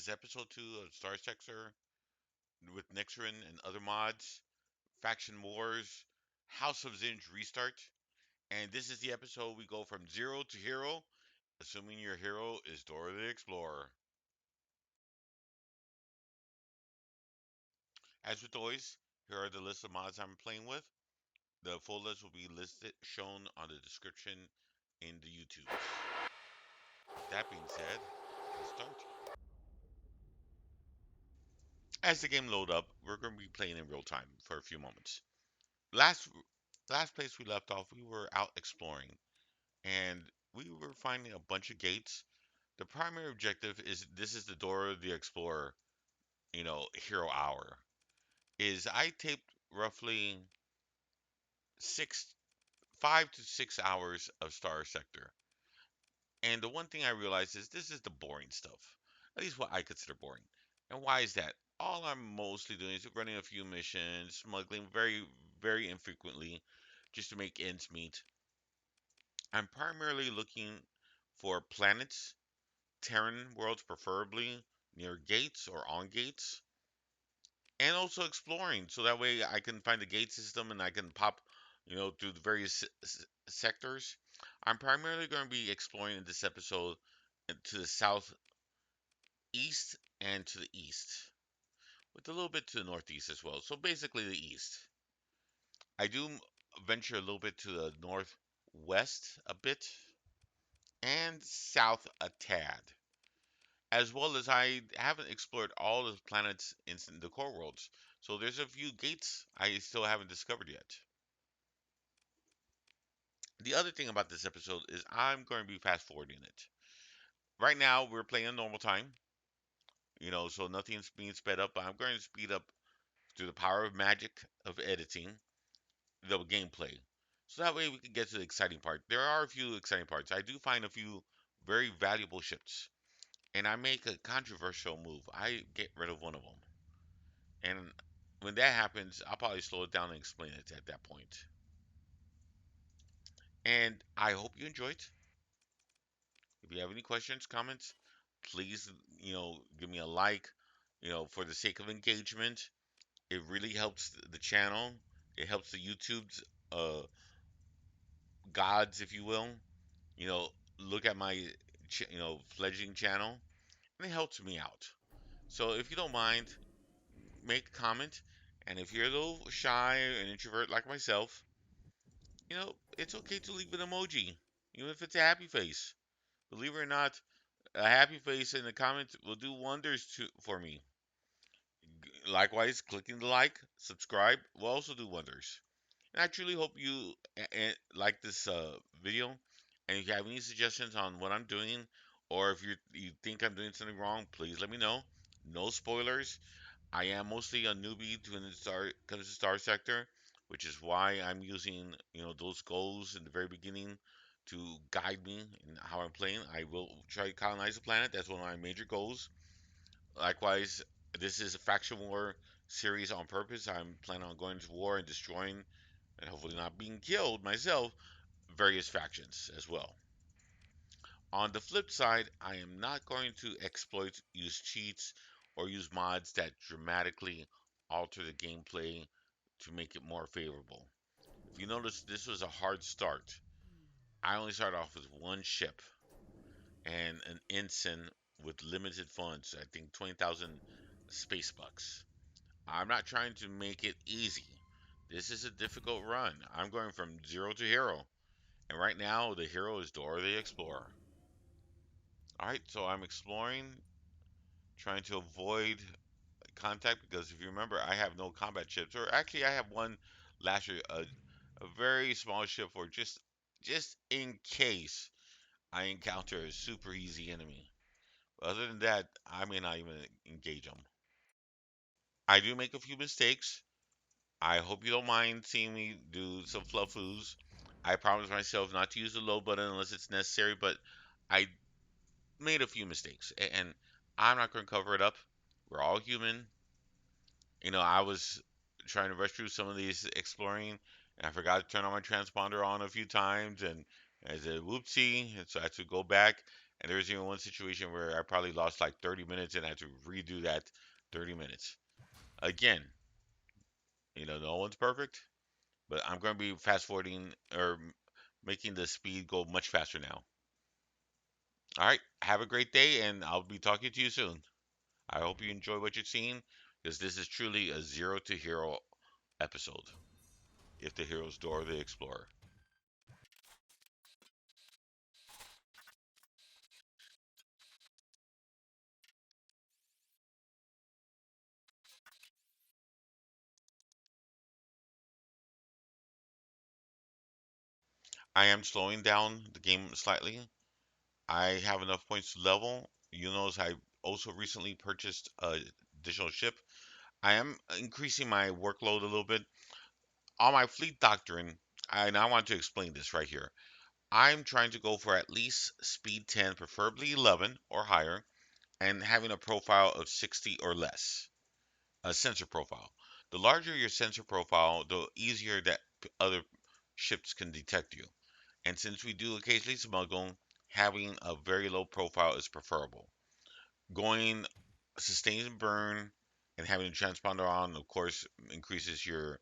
is episode 2 of Starsector with Nexerelin and other mods, Faction Wars, House of Zinj Restart. And this is the episode we go from zero to hero, assuming your hero is Dora the Explorer. As with always, here are the list of mods I'm playing with. The full list will be listed, shown on the description in the YouTube. With that being said, let's start. As the game load up, we're going to be playing in real time for a few moments. Last last place we left off, we were out exploring and we were finding a bunch of gates. The primary objective is this is the Dora the Explorer, hero hour. Is I taped roughly six 5 to 6 hours of Star Sector. And the one thing I realized is this is the boring stuff. At least what I consider boring. And why is that? All I'm mostly doing is running a few missions, smuggling very, very infrequently, just to make ends meet. I'm primarily looking for planets, Terran worlds preferably, near gates or on gates, and also exploring so that way I can find the gate system and I can pop, through the various sectors. I'm primarily going to be exploring in this episode to the southeast and to the east, with a little bit to the northeast as well. So basically the east. I do venture a little bit to the northwest a bit and south a tad, as well as I haven't explored all the planets in the core worlds. So there's a few gates I still haven't discovered yet. The other thing about this episode is I'm going to be fast forwarding it. Right now we're playing in normal time, so nothing's being sped up, but I'm going to speed up through the power of magic of editing the gameplay. So that way we can get to the exciting part. There are a few exciting parts. I do find a few very valuable ships, and I make a controversial move. I get rid of one of them. And when that happens, I'll probably slow it down and explain it at that point. And I hope you enjoyed. If you have any questions, comments, please, give me a like, for the sake of engagement. It really helps the channel. It helps the YouTube's gods, if you will. You know, look at my, fledgling channel, and it helps me out. So if you don't mind, make a comment. And if you're a little shy and introvert like myself, it's okay to leave an emoji, even if it's a happy face. Believe it or not, a happy face in the comments will do wonders for me. Likewise, clicking the like, subscribe will also do wonders. And I truly hope you like this video. And if you have any suggestions on what I'm doing, or if you think I'm doing something wrong, please let me know. No spoilers. I am mostly a newbie to when it comes to Star Sector, which is why I'm using those goals in the very beginning to guide me in how I'm playing. I will try to colonize the planet. That's one of my major goals. Likewise, this is a faction war series on purpose. I'm planning on going to war and destroying, and hopefully not being killed myself, various factions as well. On the flip side, I am not going to exploit, use cheats, or use mods that dramatically alter the gameplay to make it more favorable. If you notice, this was a hard start. I only started off with one ship and an ensign with limited funds. I think 20,000 space bucks. I'm not trying to make it easy. This is a difficult run. I'm going from zero to hero. And right now, the hero is Dora the Explorer. Alright, so I'm exploring, trying to avoid contact because if you remember, I have no combat ships. Or actually, I have one lasher, a very small ship for just in case I encounter a super easy enemy. Other than that, I may not even engage them. I do make a few mistakes. I hope you don't mind seeing me do some fluffoos. I promise myself not to use the low button unless it's necessary, but I made a few mistakes, and I'm not going to cover it up. We're all human. I was trying to rush through some of these exploring, and I forgot to turn on my transponder on a few times, and I said, whoopsie, and so I had to go back. And there was even one situation where I probably lost like 30 minutes and I had to redo that 30 minutes. Again, no one's perfect, but I'm going to be fast forwarding or making the speed go much faster now. All right, have a great day, and I'll be talking to you soon. I hope you enjoy what you're seeing, because this is truly a zero to hero episode. If the hero's door the explorer. I am slowing down the game slightly. I have enough points to level. You notice I also recently purchased a additional ship. I am increasing my workload a little bit. On my fleet doctrine, and I want to explain this right here. I'm trying to go for at least speed 10, preferably 11 or higher, and having a profile of 60 or less. A sensor profile. The larger your sensor profile, the easier that other ships can detect you. And since we do occasionally smuggle, having a very low profile is preferable. Going sustain and burn and having a transponder on, of course, increases your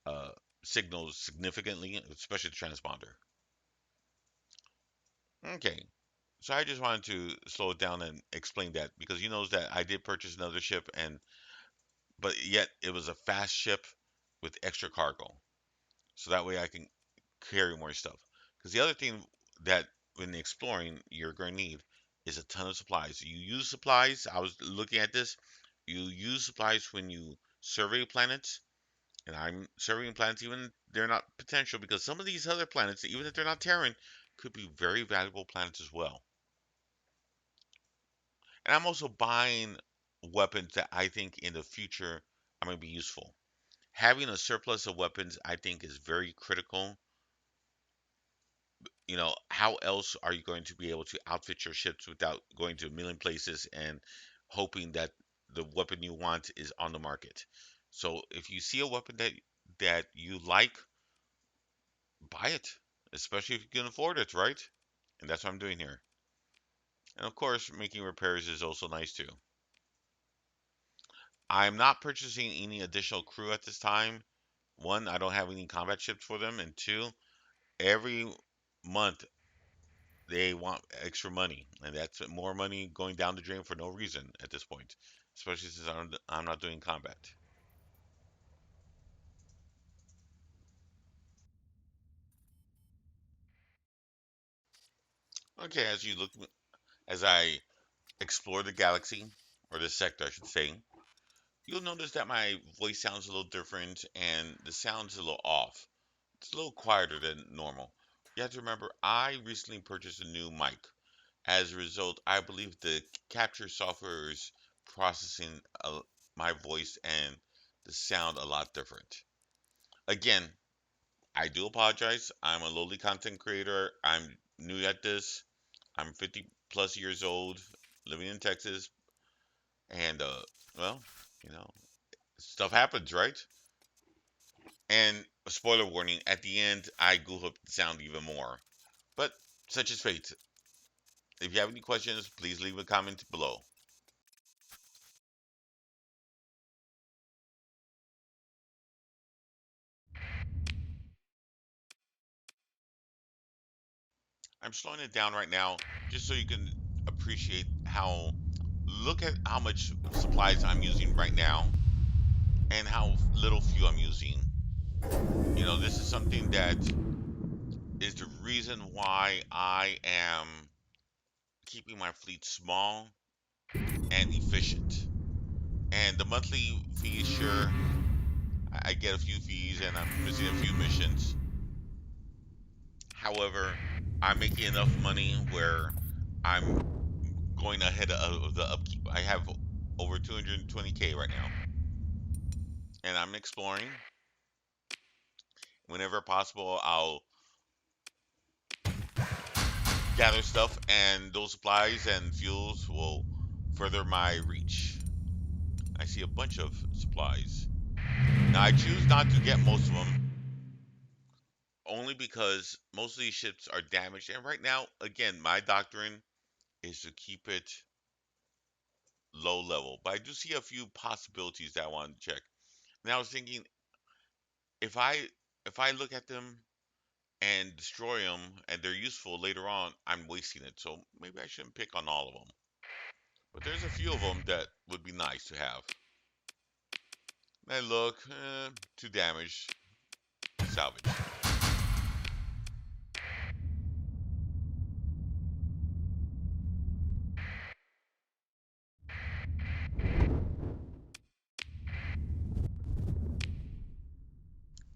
uh, signals significantly, especially the transponder. Okay, so I just wanted to slow it down and explain that because you know that I did purchase another ship, and but yet it was a fast ship with extra cargo, so that way I can carry more stuff. Because the other thing that when exploring you're going to need is a ton of supplies. You use supplies. I was looking at this. You use supplies when you survey planets, and I'm surveying planets even they're not potential because some of these other planets, even if they're not Terran, could be very valuable planets as well. And I'm also buying weapons that I think in the future are going to be useful. Having a surplus of weapons, I think, is very critical. How else are you going to be able to outfit your ships without going to a million places and hoping that the weapon you want is on the market? So if you see a weapon that you like, buy it, especially if you can afford it, right? And that's what I'm doing here. And of course, making repairs is also nice too. I'm not purchasing any additional crew at this time. One, I don't have any combat ships for them, and two, every month they want extra money, and that's more money going down the drain for no reason at this point, especially since I'm not doing combat. Okay, as I explore the galaxy, or the sector, I should say, you'll notice that my voice sounds a little different and the sound's a little off. It's a little quieter than normal. You have to remember, I recently purchased a new mic. As a result, I believe the capture software is processing my voice and the sound a lot different. Again, I do apologize. I'm a lowly content creator. I'm new at this. I'm 50 plus years old, living in Texas, and well, you know, stuff happens, right? And a spoiler warning: at the end, I goof up the sound even more. But such is fate. If you have any questions, please leave a comment below. I'm slowing it down right now just so you can appreciate look at how much supplies I'm using right now and how little fuel I'm using. This is something that is the reason why I am keeping my fleet small and efficient. And the monthly fees, sure, I get a few fees and I'm missing a few missions. However, I'm making enough money where I'm going ahead of the upkeep. I have over 220K right now, and I'm exploring. Whenever possible, I'll gather stuff, and those supplies and fuels will further my reach. I see a bunch of supplies. Now, I choose not to get most of them, only because most of these ships are damaged. And right now, again, my doctrine is to keep it low level. But I do see a few possibilities that I want to check. And I was thinking, if I if I look at them and destroy them and they're useful later on, I'm wasting it. So maybe I shouldn't pick on all of them. But there's a few of them that would be nice to have. And look, 2 damage, salvage.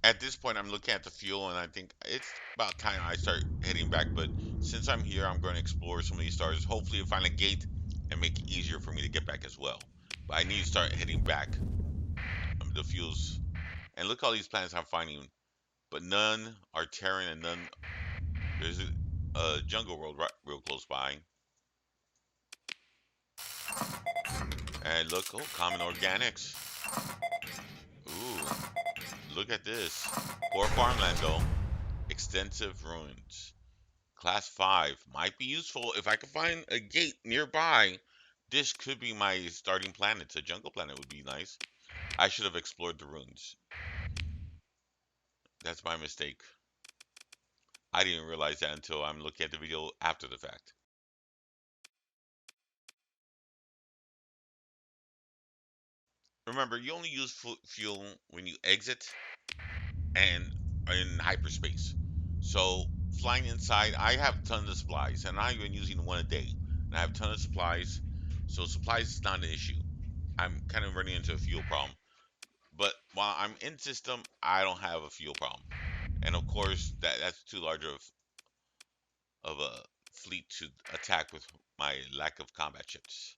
At this point, I'm looking at the fuel, and I think it's about time I start heading back. But since I'm here, I'm going to explore some of these stars. Hopefully, find a gate and make it easier for me to get back as well. But I need to start heading back. The fuels, and look all these planets I'm finding, but none are Terran, and none. There's a jungle world right, real close by, and look, oh, common organics. Ooh, look at this. Poor farmland though. Extensive ruins. Class 5 might be useful if I can find a gate nearby. This could be my starting planet. A jungle planet would be nice. I should have explored the ruins. That's my mistake. I didn't realize that until I'm looking at the video after the fact. Remember, you only use fuel when you exit and are in hyperspace. So flying inside, I have tons of supplies, and I'm even using one a day. And I have tons of supplies, so supplies is not an issue. I'm kind of running into a fuel problem. But while I'm in system, I don't have a fuel problem. And of course, that's too large of a fleet to attack with my lack of combat ships.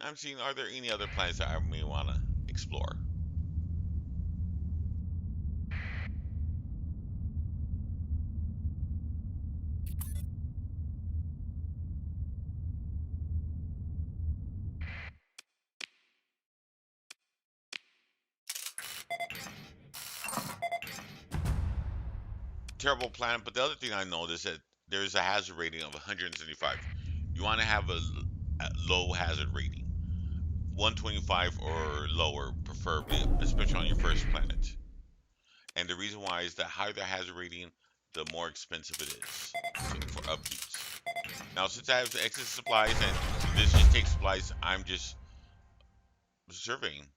I'm seeing, are there any other planets that I may want to explore? Terrible planet, but the other thing I noticed that there's a hazard rating of 175. You want to have a low hazard rating, 125 or lower, preferably, especially on your first planet. And the reason why is that higher the hazard rating, the more expensive it is for upkeeps. Now, since I have excess supplies and this just takes supplies, I'm just surveying.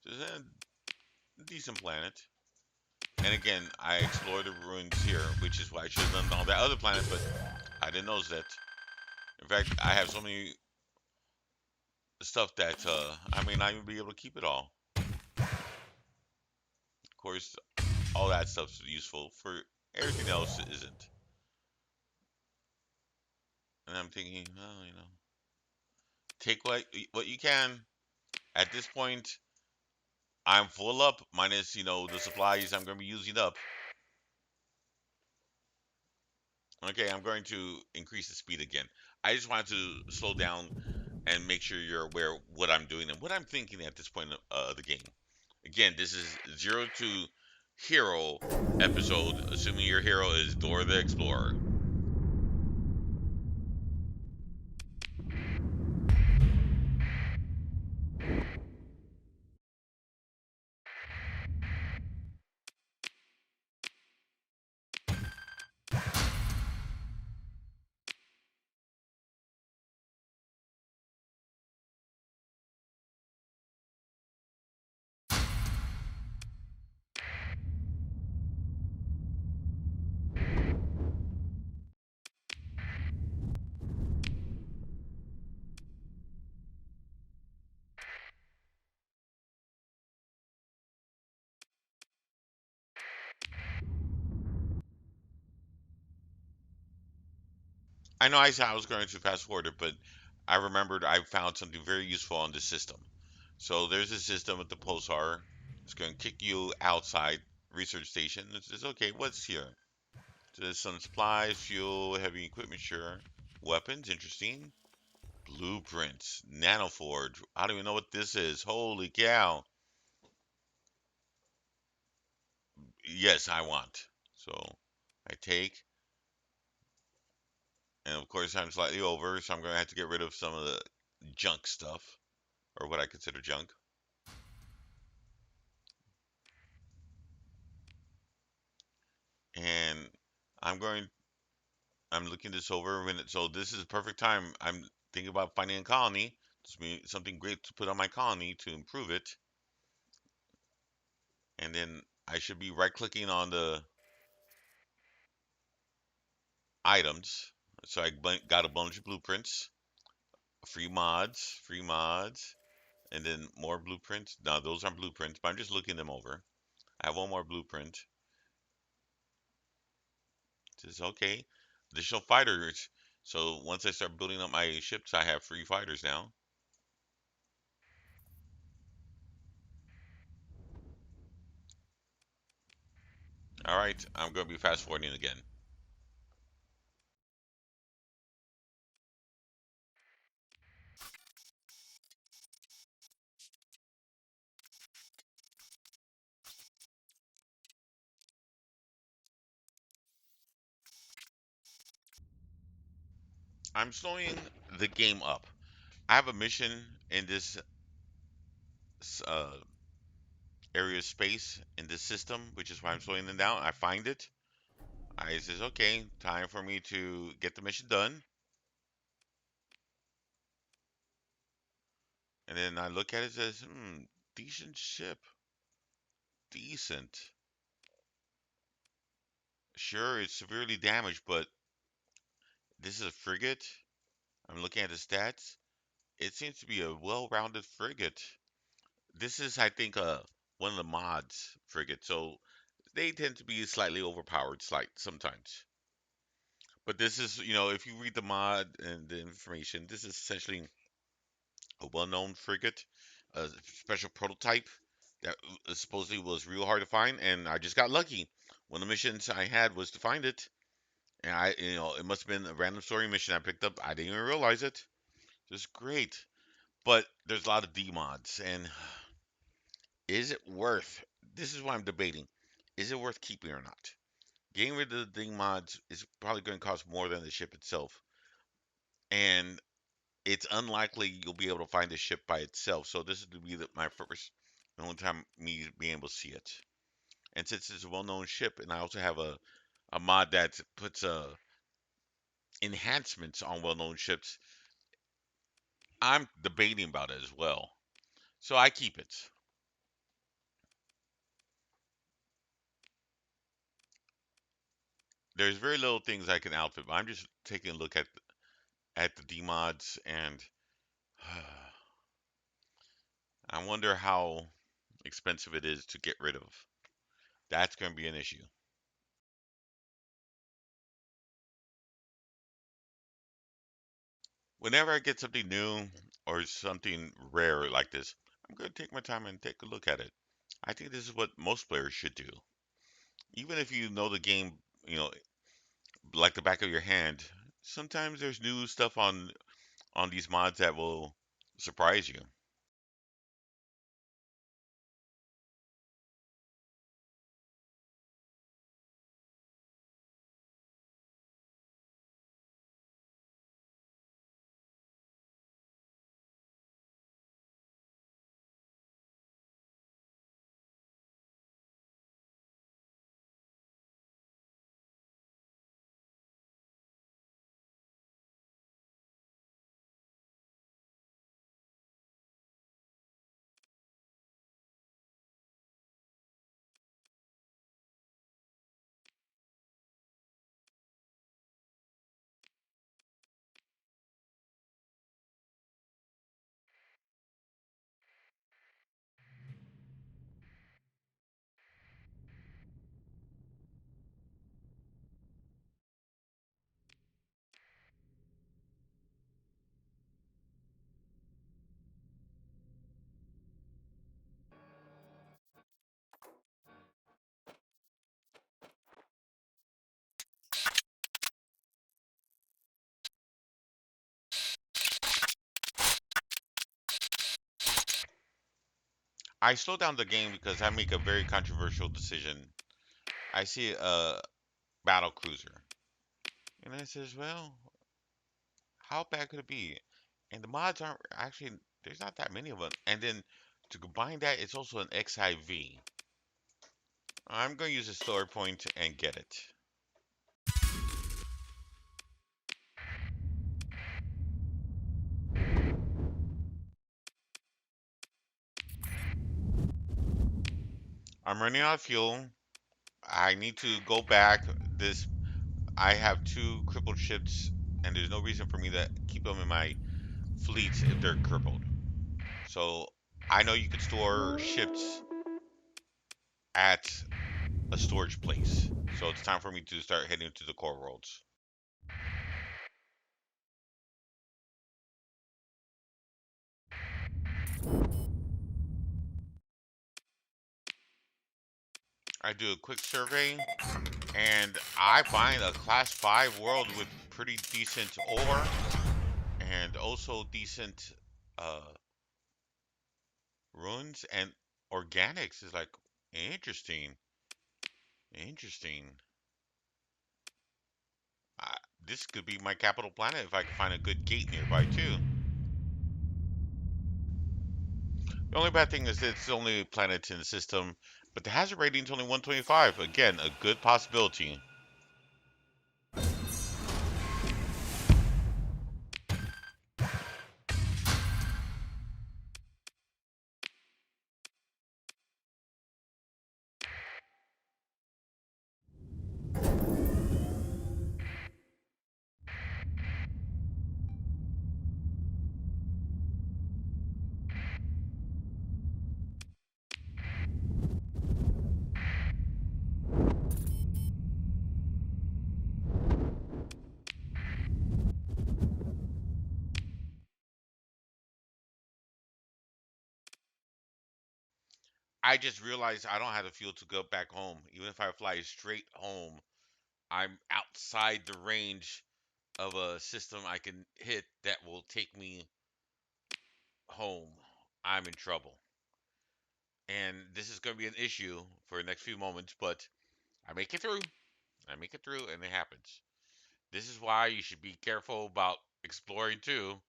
This is a decent planet. And again, I explore the ruins here, which is why I should have done on that other planet, but I didn't know that. In fact, I have so many stuff that I may not even be able to keep it all. Of course, all that stuff's useful for everything else isn't. And I'm thinking, well, take what you can. At this point, I'm full up, minus the supplies I'm going to be using up. Okay, I'm going to increase the speed again. I just wanted to slow down and make sure you're aware of what I'm doing and what I'm thinking at this point of the game. Again, this is Zero to Hero episode, assuming your hero is Dora the Explorer. I know I said I was going to fast forward it, but I remembered I found something very useful on this system. So there's a system with the pulsar. It's going to kick you outside research station. It's okay. What's here? There's some supplies, fuel, heavy equipment, sure. Weapons, interesting. Blueprints, nanoforge. I don't even know what this is. Holy cow! Yes, I want. So I take. And of course, I'm slightly over, so I'm going to have to get rid of some of the junk stuff, or what I consider junk. And I'm going, I'm looking this over. So this is the perfect time. I'm thinking about finding a colony. Just something great to put on my colony to improve it. And then I should be right clicking on the items. So I got a bunch of blueprints, free mods, and then more blueprints. Now those aren't blueprints, but I'm just looking them over. I have one more blueprint. It says okay, additional fighters. So once I start building up my ships, I have free fighters now. All right, I'm going to be fast forwarding again. I'm slowing the game up. I have a mission in this uh, area of space in this system, which is why I'm slowing them down. I find it. I says, okay, time for me to get the mission done. And then I look at it, says, decent ship, decent. Sure, it's severely damaged, but this is a frigate. I'm looking at the stats. It seems to be a well-rounded frigate. This is, I think, one of the mods frigate, so they tend to be slightly overpowered, sometimes. But this is, if you read the mod and the information, this is essentially a well-known frigate, a special prototype that supposedly was real hard to find, and I just got lucky. One of the missions I had was to find it, and it must have been a random story mission I picked up. I didn't even realize it. Just great. But there's a lot of D mods, and is it worth? This is what I'm debating. Is it worth keeping or not? Getting rid of the D mods is probably going to cost more than the ship itself, and it's unlikely you'll be able to find the ship by itself. So this is to be my first and only time me being able to see it. And since it's a well-known ship, and I also have a mod that puts enhancements on well-known ships, I'm debating about it as well. So I keep it. There's very little things I can outfit, but I'm just taking a look at the D mods, and I wonder how expensive it is to get rid of. That's going to be an issue. Whenever I get something new or something rare like this, I'm going to take my time and take a look at it. I think this is what most players should do. Even if you know the game, you know, like the back of your hand, sometimes there's new stuff on these mods that will surprise you. I slow down the game because I make a very controversial decision. I see a battle cruiser, and I says, well, How bad could it be? And the mods aren't actually, there's not that many of them. And then to combine that, it's also an XIV. I'm going to use a story point and get it. I'm running out of fuel. I need to go back. This I have two crippled ships, and there's no reason for me to keep them in my fleet if they're crippled. So I know you can store ships at a storage place. So it's time for me to start heading to the core worlds. I do a quick survey, and I find a class 5 world with pretty decent ore and also decent uh, ruins and organics is like interesting. Interesting. Uh, this could be my capital planet if I can find a good gate nearby too. The only bad thing is it's the only planet in the system, but the hazard rating is only 125. Again, a good possibility. I just realized I don't have the fuel to go back home. Even if I fly straight home, I'm outside the range of a system I can hit that will take me home. I'm in trouble. And this is going to be an issue for the next few moments, but I make it through. I make it through, and it happens. This is why you should be careful about exploring too.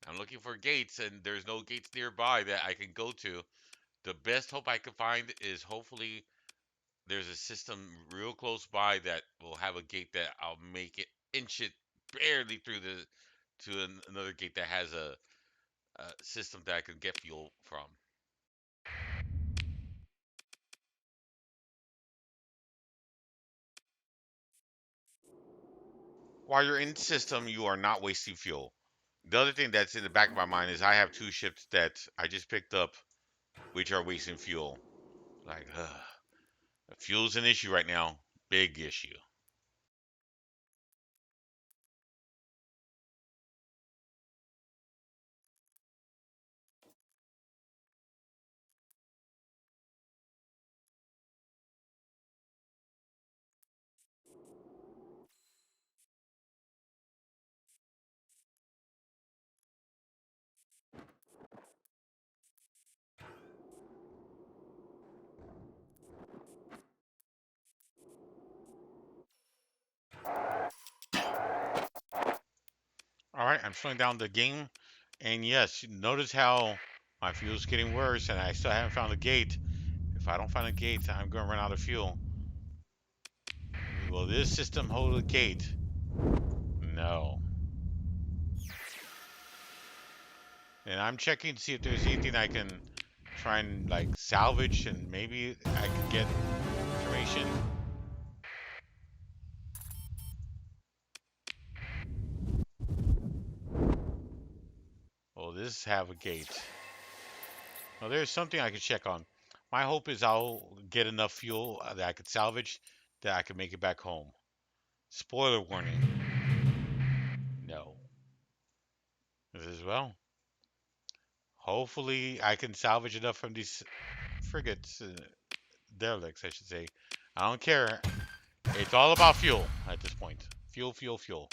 I'm looking for gates, and there's no gates nearby that I can go to. The best hope I can find is hopefully there's a system real close by that will have a gate that I'll make it inch it barely through the to another gate that has a system that I can get fuel from. While you're in system, you are not wasting fuel. The other thing that's in the back of my mind is I have two ships that I just picked up, which are wasting fuel. Like, fuel's an issue right now. Big issue. All right, I'm slowing down the game, and yes, notice how my fuel's getting worse, and I still haven't found a gate. If I don't find a gate, I'm going to run out of fuel. Will this system hold a gate? No. And I'm checking to see if there's anything I can try and like salvage, and maybe I can get information. Will this have a gate? Well, there's something I could check on. My hope is I'll get enough fuel that I could salvage that I can make it back home. Spoiler warning. No. This as well. Hopefully I can salvage enough from these frigates, derelicts, I should say. I don't care. It's all about fuel at this point. Fuel, fuel, fuel.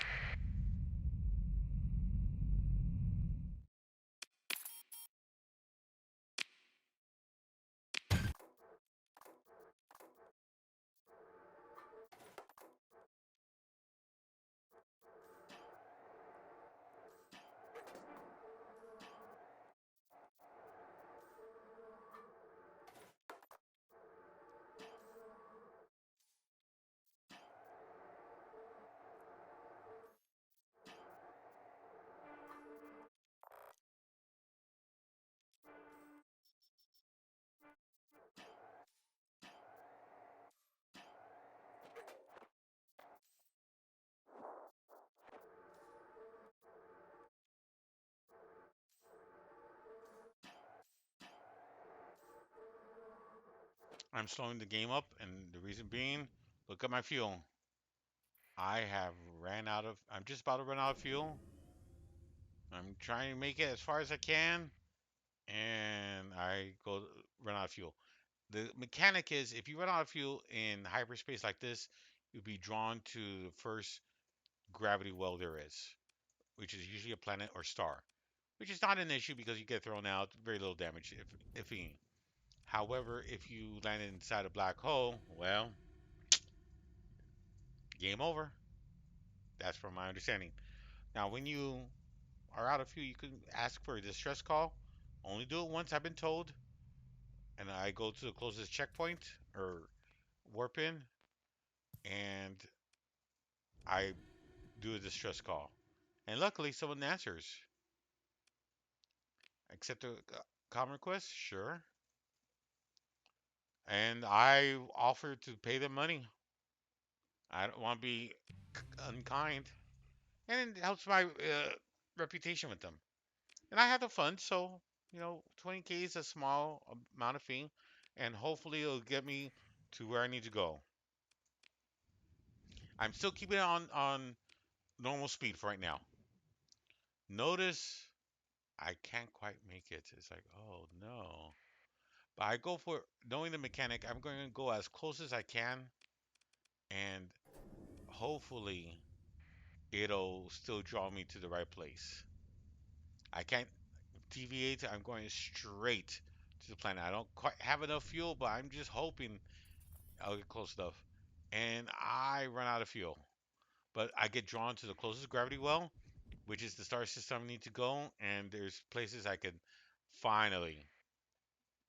I'm slowing the game up, and the reason being, look at my fuel. I'm just about to run out of fuel. I'm trying to make it as far as I can, and I go run out of fuel. The mechanic is if you run out of fuel in hyperspace like this, you'll be drawn to the first gravity well there is, which is usually a planet or star, which is not an issue because you get thrown out, very little damage, if any. However, if you land inside a black hole, well, game over. That's from my understanding. Now, when you are out of fuel, you can ask for a distress call. Only do it once, I've been told. And I go to the closest checkpoint or warp in, and I do a distress call. And luckily, someone answers. Accept a common request? Sure. And I offer to pay them money. I don't want to be unkind. And it helps my reputation with them. And I have the funds, so 20K is a small amount of fee, and hopefully it'll get me to where I need to go. I'm still keeping it on normal speed for right now. Notice I can't quite make it. It's like, oh no. But I go for knowing the mechanic. I'm going to go as close as I can, and hopefully it'll still draw me to the right place. I can't deviate. I'm going straight to the planet. I don't quite have enough fuel, but I'm just hoping I'll get close enough. And I run out of fuel. But I get drawn to the closest gravity well, which is the star system I need to go. And there's places I can finally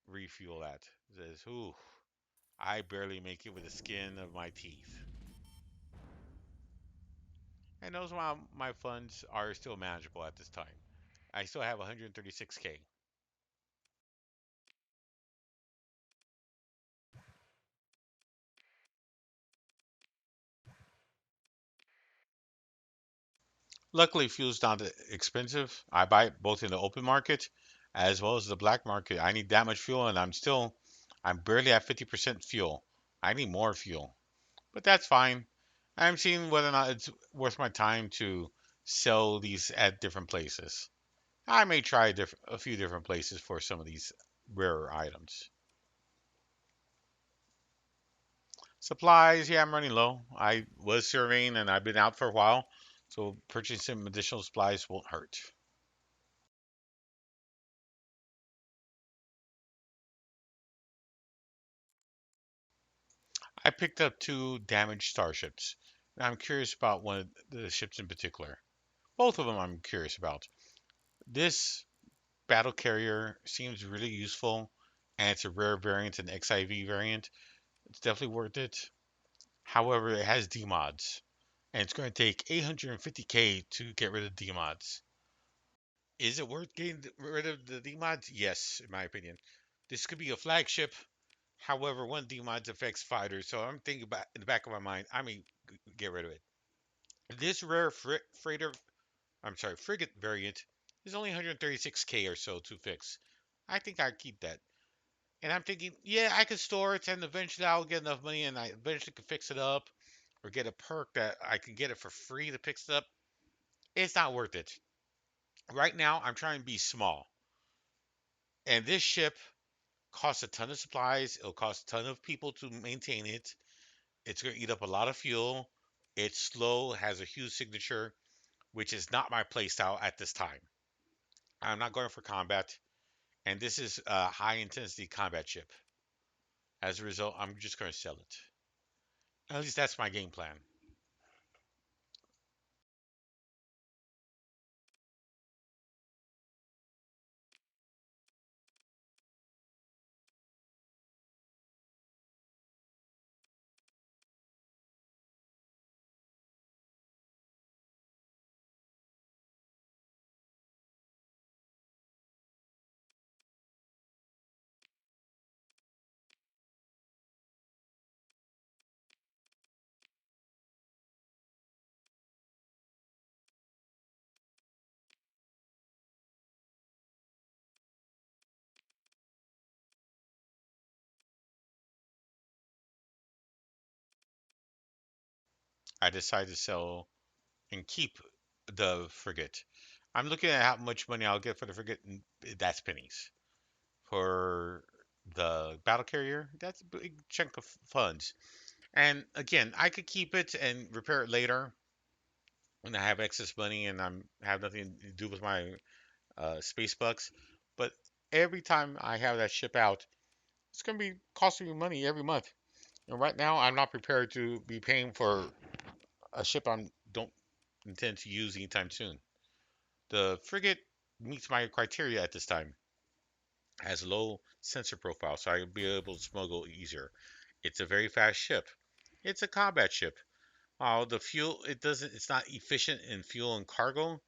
refuel at. It says, ooh, I barely make it with the skin of my teeth. And those are my funds are still manageable at this time. I still have 136K. Luckily, fuel's not expensive. I buy it both in the open market as well as the black market. I need that much fuel, and I'm barely at 50% fuel. I need more fuel, but that's fine. I'm seeing whether or not it's worth my time to sell these at different places. I may try a few different places for some of these rarer items. Supplies, yeah, I'm running low. I was surveying and I've been out for a while, so purchasing some additional supplies won't hurt. I picked up two damaged starships. And I'm curious about one of the ships in particular. Both of them I'm curious about. This battle carrier seems really useful, and it's a rare variant, an XIV variant. It's definitely worth it. However, it has demods, and it's going to take 850K to get rid of demods. Is it worth getting rid of the demods? Yes, in my opinion. This could be a flagship. However, one demods affects fighters, so I'm thinking about in the back of my mind, I may get rid of it. This rare frigate variant is only 136K or so to fix. I think I'd keep that. And I'm thinking, yeah, I could store it, and eventually I'll get enough money, and I eventually could fix it up, or get a perk that I can get it for free to fix it up. It's not worth it. Right now, I'm trying to be small, and this ship costs a ton of supplies. It'll cost a ton of people to maintain it. It's going to eat up a lot of fuel. It's slow, has a huge signature, which is not my playstyle at this time. I'm not going for combat, and this is a high intensity combat ship. As a result, I'm just going to sell it. At least that's my game plan. I decided to sell and keep the frigate. I'm looking at how much money I'll get for the frigate, and that's pennies. For the battle carrier, that's a big chunk of funds. And again, I could keep it and repair it later when I have excess money and I'm have nothing to do with my space bucks. But every time I have that ship out, it's gonna be costing me money every month. And right now, I'm not prepared to be paying for a ship I don't intend to use anytime soon. The frigate meets my criteria at this time. Has low sensor profile, so I'll be able to smuggle easier. It's a very fast ship. It's a combat ship. The fuel, it's not efficient in fuel and cargo.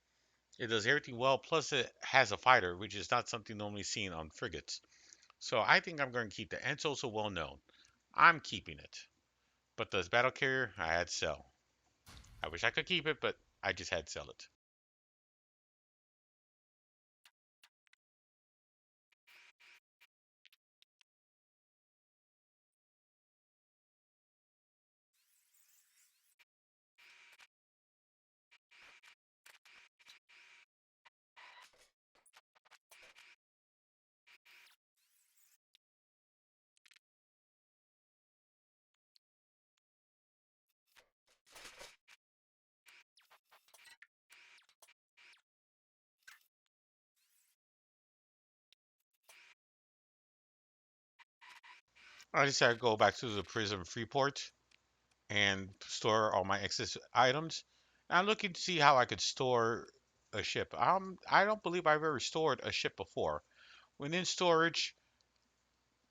It does everything well. Plus, it has a fighter, which is not something normally seen on frigates. So I think I'm going to keep that. And it's also well known. I'm keeping it. But the battle carrier, I had to sell. I wish I could keep it, but I just had to sell it. I decided to go back to the prison Freeport and store all my excess items. And I'm looking to see how I could store a ship. I don't believe I've ever stored a ship before. When in storage,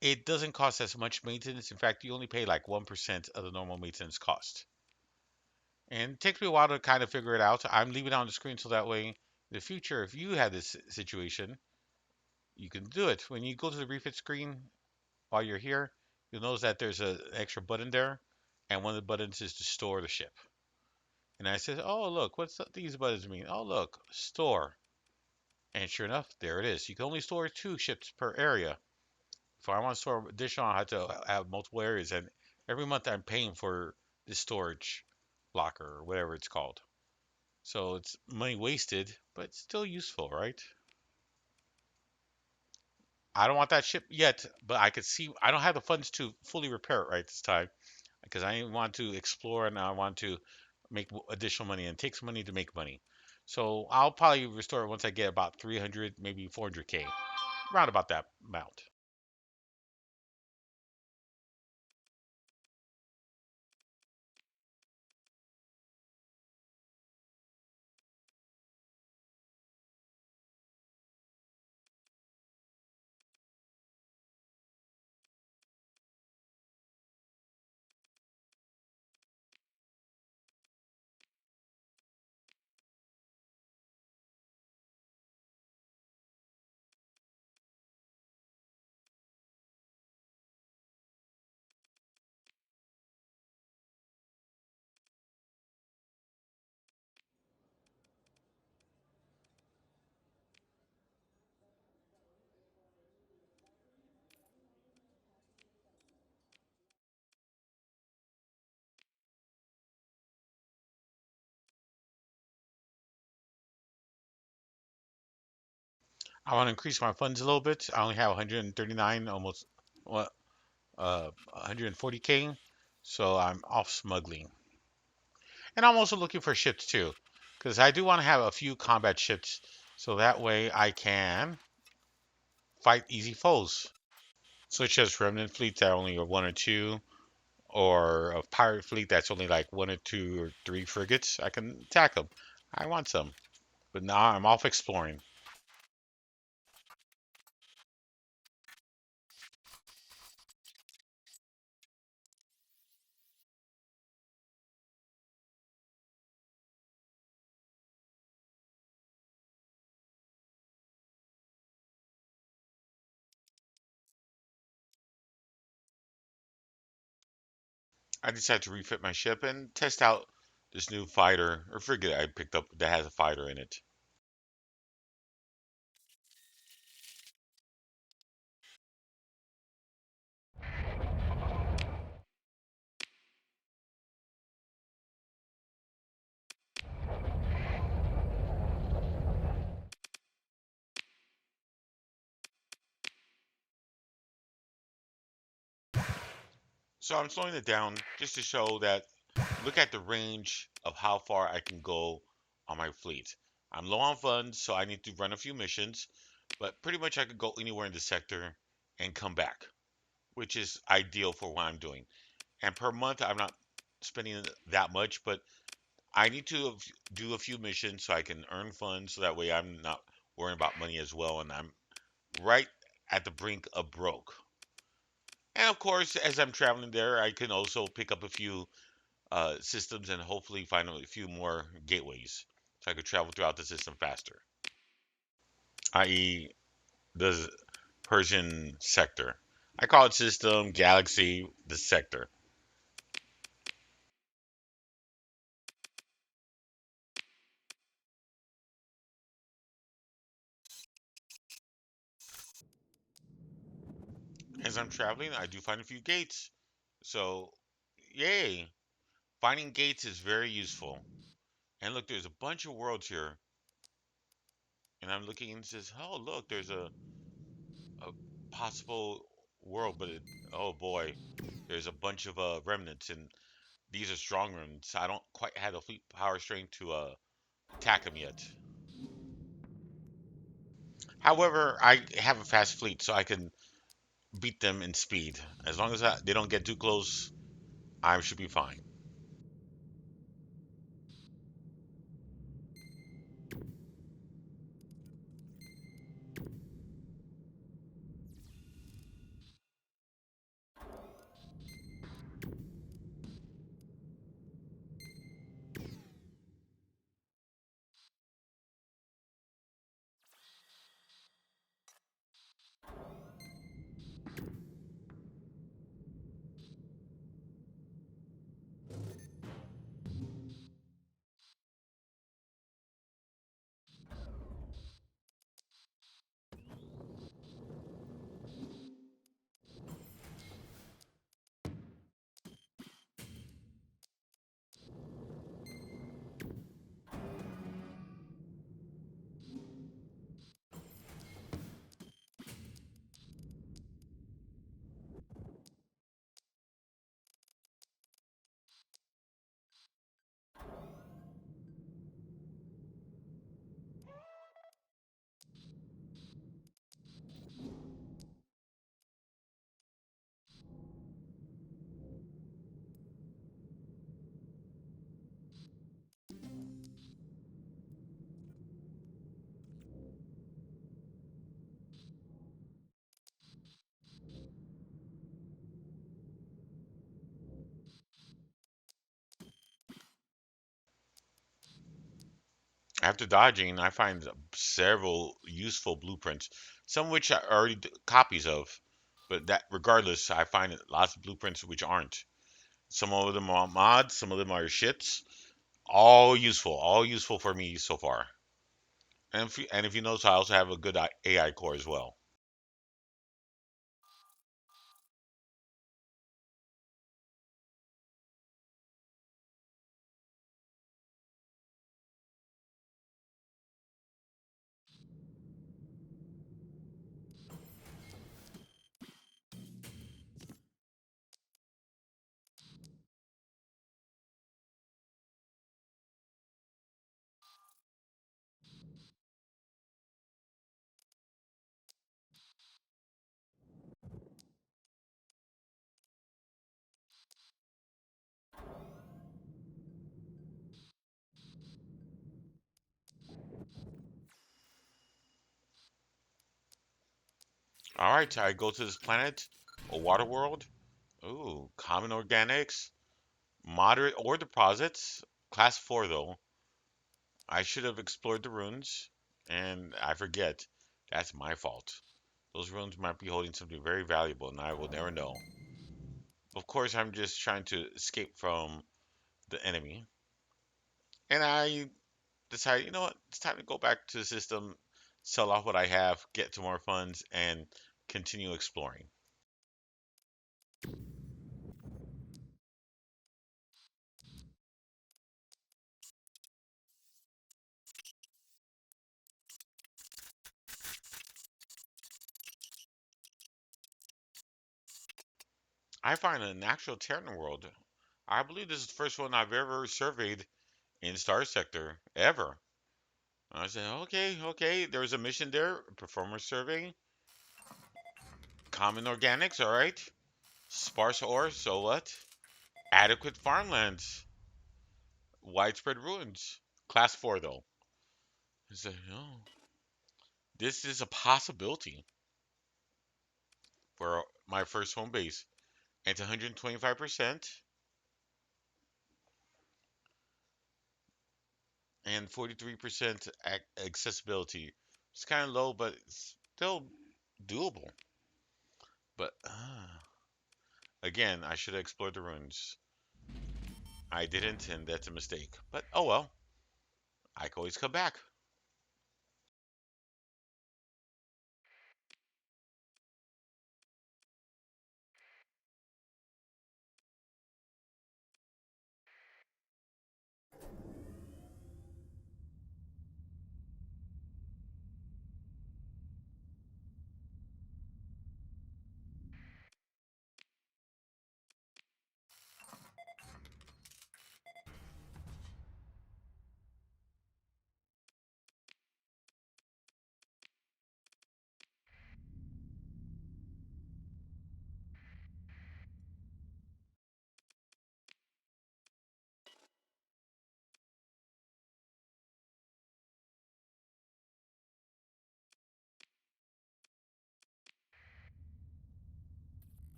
it doesn't cost as much maintenance. In fact, you only pay like 1% of the normal maintenance cost. And it takes me a while to kind of figure it out. I'm leaving it on the screen so that way in the future, if you have this situation, you can do it. When you go to the refit screen while you're here, you'll notice that there's an extra button there, and one of the buttons is to store the ship. And I said, "Oh, look, what's these buttons mean? Oh, look, store." And sure enough, there it is. You can only store 2 ships per area. If I want to store additional, I have to have multiple areas. And every month I'm paying for this storage locker or whatever it's called. So it's money wasted, but it's still useful, right? I don't want that ship yet, but I could see I don't have the funds to fully repair it right this time because I want to explore and I want to make additional money and it takes money to make money. So I'll probably restore it once I get about 300, maybe 400K, around about that amount. I want to increase my funds a little bit. I only have 139, almost what 140K, so I'm off smuggling. And I'm also looking for ships too, because I do want to have a few combat ships, so that way I can fight easy foes, such as remnant fleets that only are 1 or 2, or a pirate fleet that's only like 1 or 2 or 3 frigates. I can attack them. I want some, but now I'm off exploring. I decided to refit my ship and test out this new fighter or frigate I picked up that has a fighter in it. So I'm slowing it down just to show that look at the range of how far I can go on my fleet. I'm low on funds, so I need to run a few missions, but pretty much I could go anywhere in the sector and come back, which is ideal for what I'm doing. And per month, I'm not spending that much, but I need to do a few missions so I can earn funds, so that way I'm not worrying about money as well, and I'm right at the brink of broke. And of course, as I'm traveling there, I can also pick up a few systems and hopefully find a few more gateways so I could travel throughout the system faster, i.e., the Persian sector. I call it system, galaxy, the sector. As I'm traveling, I do find a few gates. So, yay! Finding gates is very useful. And look, there's a bunch of worlds here. And I'm looking and it says, oh, look, there's a possible world, but oh boy, there's a bunch of remnants, and these are strong remnants. I don't quite have the fleet power strength to attack them yet. However, I have a fast fleet, so I can beat them in speed. As long as they don't get too close, I should be fine. After dodging, I find several useful blueprints, some of which I already copies of, but that regardless, I find lots of blueprints which aren't. Some of them are mods, some of them are ships. All useful for me so far. And if you notice, I also have a good AI core as well. All right, I go to this planet, a water world. Ooh, common organics, moderate ore deposits, class 4 though. I should have explored the ruins, and I forget. That's my fault. Those ruins might be holding something very valuable, and I will never know. Of course, I'm just trying to escape from the enemy. And I decided, you know what? It's time to go back to the system, sell off what I have, get some more funds, and continue exploring. I find an actual Terran world. I believe this is the first one I've ever surveyed in Star Sector ever. I said, okay, okay. There was a mission there, performer survey, common organics, all right. Sparse ore, so what? Adequate farmlands, widespread ruins. Class 4 though. I said, oh, this is a possibility for my first home base. And it's 125% and 43% accessibility. It's kind of low, but it's still doable. But again, I should have explored the ruins. I didn't, and that's a mistake. But oh well, I can always come back.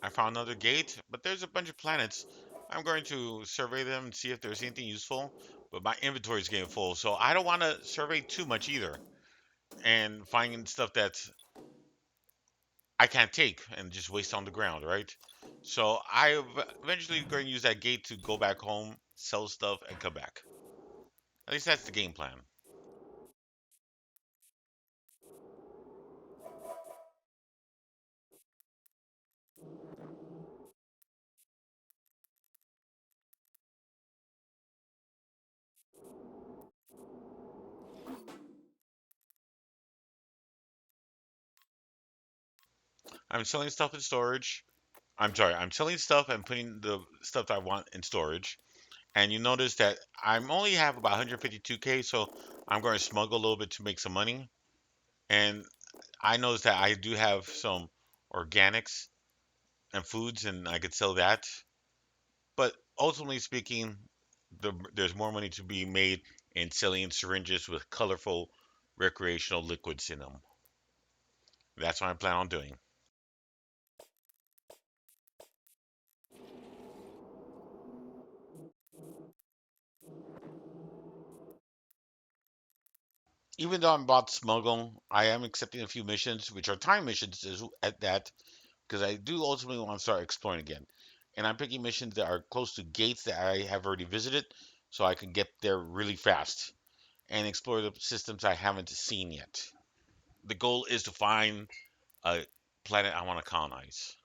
I found another gate, but there's a bunch of planets. I'm going to survey them and see if there's anything useful. But my inventory is getting full, so I don't want to survey too much either. And finding stuff that I can't take and just waste on the ground, right? So I eventually going to use that gate to go back home, sell stuff, and come back. At least that's the game plan. I'm selling stuff in storage. I'm sorry, I'm selling stuff and putting the stuff that I want in storage. And you notice that I'm only have about 152K, so I'm going to smuggle a little bit to make some money. And I noticed that I do have some organics and foods, and I could sell that. But ultimately speaking, there's more money to be made in selling syringes with colorful recreational liquids in them. That's what I plan on doing. Even though I'm about to smuggle, I am accepting a few missions, which are time missions at that, because I do ultimately want to start exploring again. And I'm picking missions that are close to gates that I have already visited, so I can get there really fast and explore the systems I haven't seen yet. The goal is to find a planet I want to colonize.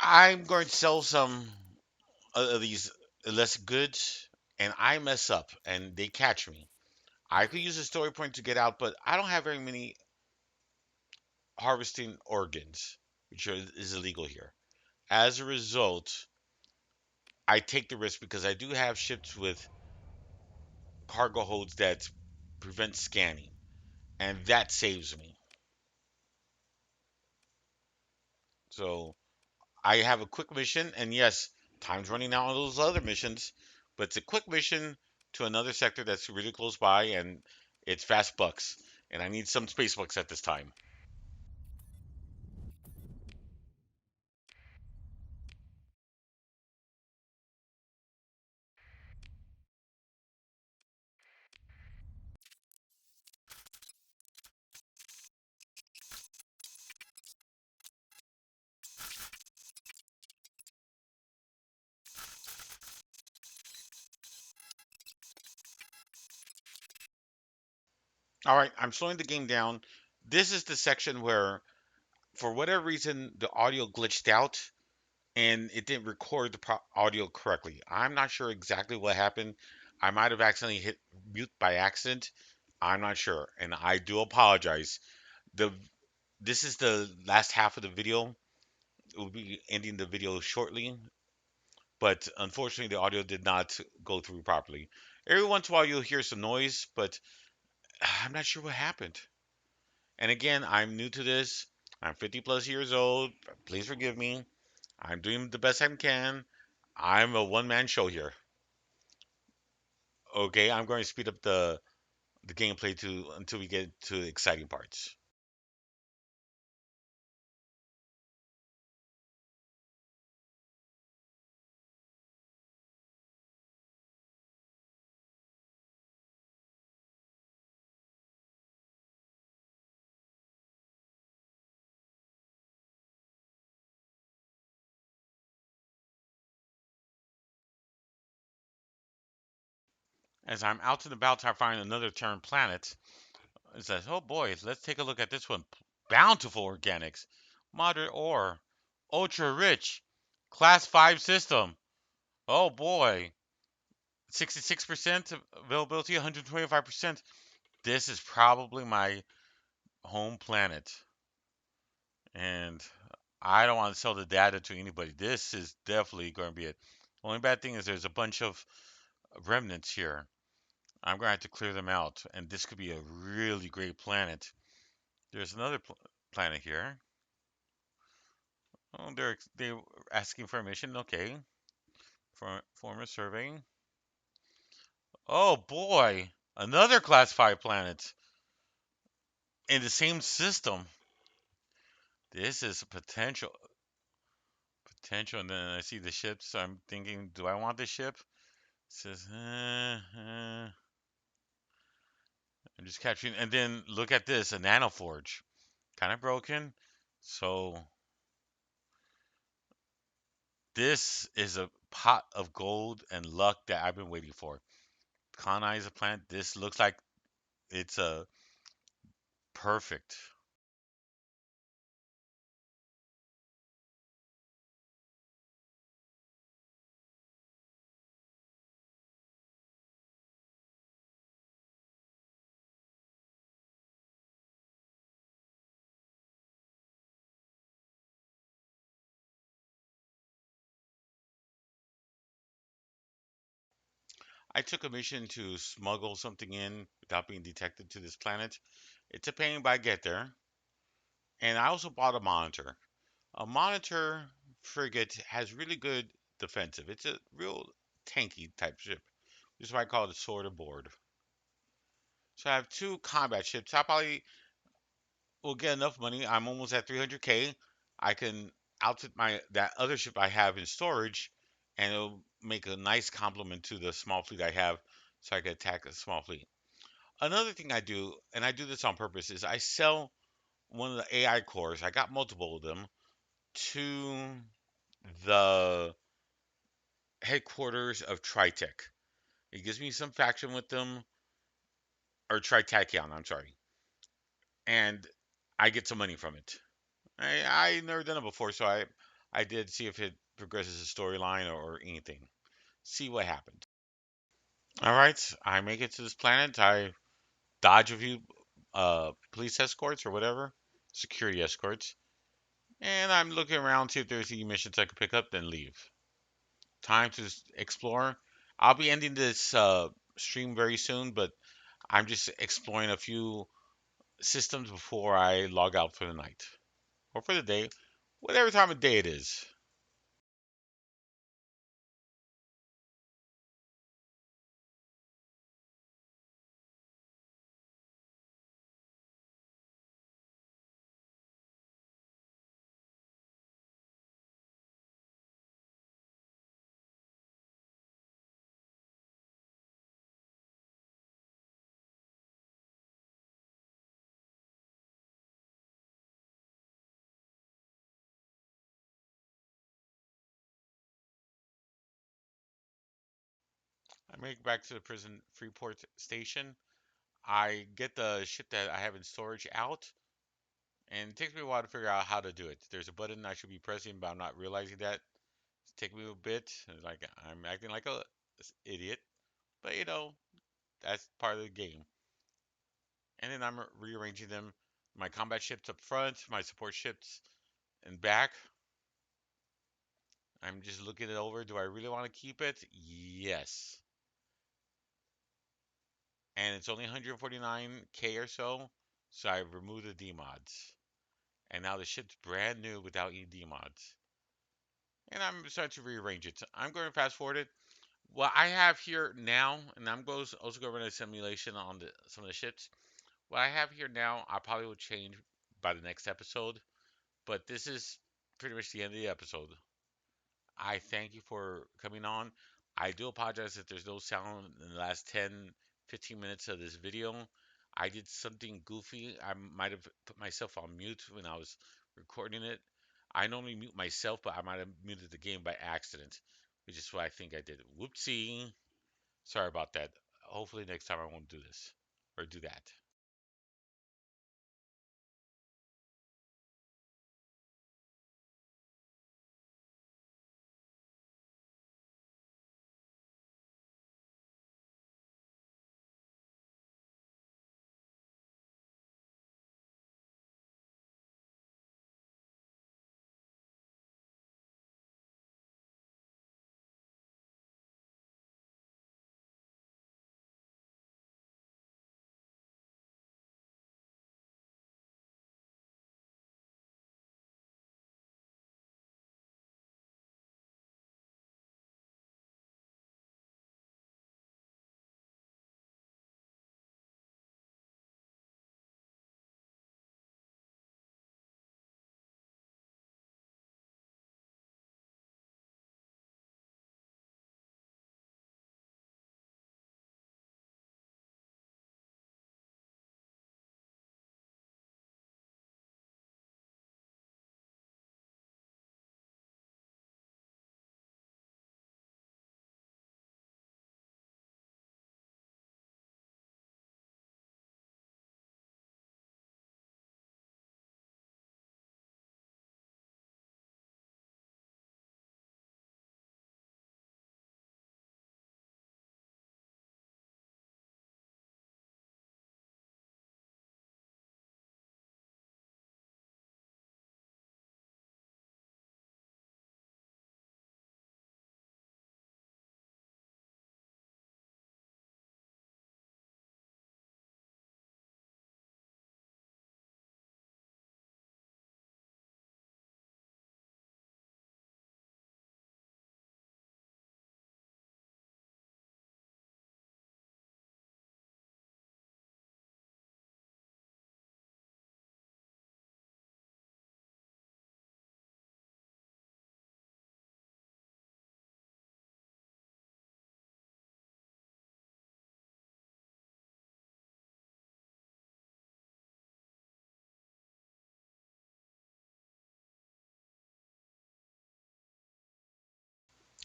I'm going to sell some of these less goods, and I mess up, and they catch me. I could use a story point to get out, but I don't have very many harvesting organs, is illegal here. As a result, I take the risk because I do have ships with cargo holds that prevent scanning, and that saves me. So I have a quick mission, and yes, time's running out on those other missions, but it's a quick mission to another sector that's really close by, and it's fast bucks, and I need some space bucks at this time. All right, I'm slowing the game down. This is the section where, for whatever reason, the audio glitched out and it didn't record the audio correctly. I'm not sure exactly what happened. I might have accidentally hit mute by accident. I'm not sure, and I do apologize. The This is the last half of the video. We'll be ending the video shortly, but unfortunately, the audio did not go through properly. Every once in a while, you'll hear some noise, but I'm not sure what happened. And again, I'm new to this. I'm 50 plus years old. Please forgive me. I'm doing the best I can. I'm a one man show here. Okay, I'm going to speed up the gameplay to until we get to the exciting parts. As I'm out and about, I find another term planet. It says, "Oh boy, let's take a look at this one. Bountiful organics, moderate ore, ultra rich, class 5 system. Oh boy, 66% availability, 125%. This is probably my home planet, and I don't want to sell the data to anybody. This is definitely going to be it. Only bad thing is there's a bunch of remnants here. I'm going to have to clear them out, and this could be a really great planet. There's another planet here. Oh, they're asking for a mission. Okay, for former surveying. Oh boy, another class 5 planet in the same system. This is potential. And then I see the ships. So I'm thinking, do I want the ship? It says, I'm just capturing. And then look at this, a nano forge, kind of broken. So this is a pot of gold and luck that I've been waiting for. Colonize a planet. This looks like it's a perfect. I took a mission to smuggle something in without being detected to this planet. It's a pain, but I get there. And I also bought a monitor. A monitor frigate has really good defensive. It's a real tanky type ship. This is why I call it a sword aboard. So I have two combat ships. I probably will get enough money. I'm almost at 300K. I can outfit my that other ship I have in storage, and it'll make a nice complement to the small fleet I have, so I can attack a small fleet. Another thing I do, and I do this on purpose, is I sell one of the AI cores. I got multiple of them to the headquarters of Tritech. It gives me some faction with them, or Tritakion, I'm sorry, and I get some money from it. I never done it before, so I did see if it progresses the storyline or anything. See what happens. All right, I make it to this planet. I dodge a few police escorts or whatever, security escorts, and I'm looking around to see if there's any missions I can pick up, then leave. Time to explore. I'll be ending this stream very soon, but I'm just exploring a few systems before I log out for the night or for the day, whatever time of day it is. I make it back to the prison Freeport station. I get the shit that I have in storage out, and it takes me a while to figure out how to do it. There's a button I should be pressing, but I'm not realizing that. It's taking me a bit. Like I'm acting like a idiot, but that's part of the game. And then I'm rearranging them. My combat ships up front, my support ships in back. I'm just looking it over. Do I really want to keep it? Yes. And it's only 149k or so, so I removed the D mods. And now the ship's brand new without any D mods. And I'm starting to rearrange it. So I'm going to fast forward it. What I have here now, and I'm also going to run a simulation on some of the ships. What I have here now, I probably will change by the next episode. But this is pretty much the end of the episode. I thank you for coming on. I do apologize if there's no sound in the last 10, 15 minutes of this video. I did something goofy. I might have put myself on mute when I was recording it. I normally mute myself, but I might have muted the game by accident, which is what I think I did. Whoopsie. Sorry about that. Hopefully next time I won't do this or do that.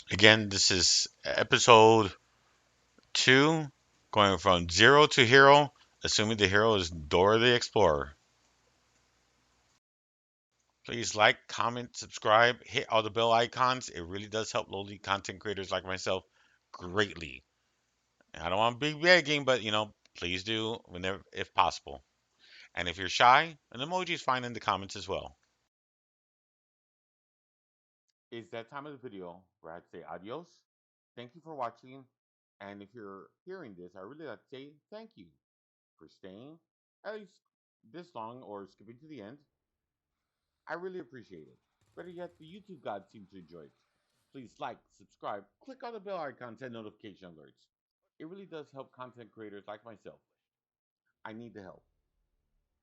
Again, this is episode 2, going from zero to hero, assuming the hero is Dora the Explorer. Please like, comment, subscribe, hit all the bell icons. It really does help lowly content creators like myself greatly. I don't want to be begging, but please do whenever if possible. And if you're shy, an emoji is fine in the comments as well. It's that time of the video where I'd say adios. Thank you for watching. And if you're hearing this, I really like to say thank you for staying at least this long or skipping to the end. I really appreciate it. Better yet, the YouTube gods seem to enjoy it. Please like, subscribe, click on the bell icon, and notification alerts. It really does help content creators like myself. I need the help.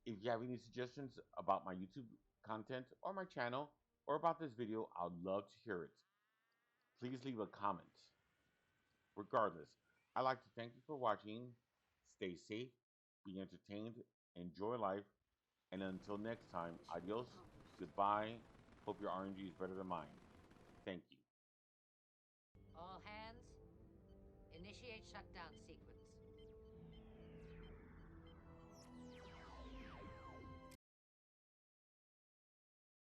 If you have any suggestions about my YouTube content or my channel or about this video, I'd love to hear it. Please leave a comment. Regardless, I'd like to thank you for watching. Stay safe, be entertained, enjoy life, and until next time, adios, goodbye. Hope your RNG is better than mine. Thank you. All hands, initiate shutdown sequence.